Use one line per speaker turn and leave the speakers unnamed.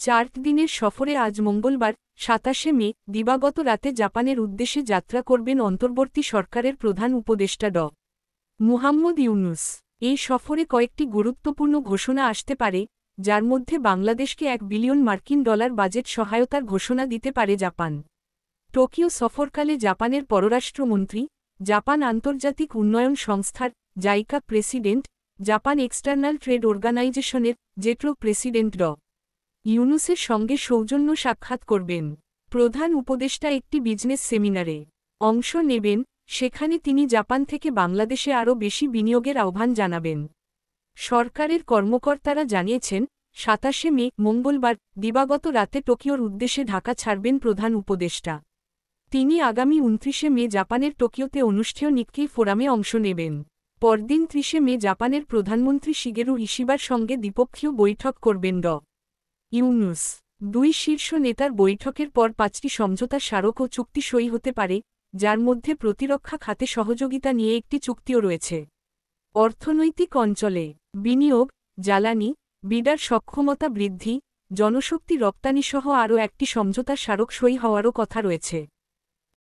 4 দিনের সফরে আজ মঙ্গলবার 27শে মে দিবাগত রাতে জাপানের উদ্দেশ্যে যাত্রা করবেন অন্তর্বর্তী সরকারের প্রধান উপদেষ্টা ড মুহাম্মদ ইউনূস। এই সফরে কয়েকটি গুরুত্বপূর্ণ ঘোষণা আসতে পারে, যার মধ্যে বাংলাদেশকে $1 বিলিয়ন বাজেট সহায়তার ঘোষণা দিতে পারে জাপান। টোকিও সফরকালে জাপানের পররাষ্ট্রমন্ত্রী, জাপান আন্তর্জাতিক উন্নয়ন সংস্থার JICA president, Japan external trade অর্গানাইজেশনের জেট্রো প্রেসিডেন্ট ড ইউনূসের সঙ্গে সৌজন্য সাক্ষাৎ করবেন। প্রধান উপদেষ্টা একটি বিজনেস সেমিনারে অংশ নেবেন, সেখানে তিনি জাপান থেকে বাংলাদেশে আরও বেশি বিনিয়োগের আহ্বান জানাবেন। সরকারের কর্মকর্তারা জানিয়েছেন, 27শে মে মঙ্গলবার দিবাগত রাতে টোকিওর উদ্দেশ্যে ঢাকা ছাড়বেন প্রধান উপদেষ্টা। তিনি আগামী 29শে মে জাপানের টোকিওতে অনুষ্ঠেয় নিক্কেই ফোরামে অংশ নেবেন। পরদিন 30শে মে জাপানের প্রধানমন্ত্রী শিগেরু ইশিবার সঙ্গে দ্বিপক্ষীয় বৈঠক করবেন ড ইউনূস। দুই শীর্ষ নেতার বৈঠকের পর 5টি সমঝোতা স্মারক ও চুক্তি সই হতে পারে, যার মধ্যে প্রতিরক্ষা খাতে সহযোগিতা নিয়ে একটি চুক্তিও রয়েছে। অর্থনৈতিক অঞ্চলে বিনিয়োগ, জ্বালানি, বিডার সক্ষমতা বৃদ্ধি, জনশক্তি রপ্তানিসহ আরও একটি সমঝোতা স্মারক সই হওয়ারও কথা রয়েছে।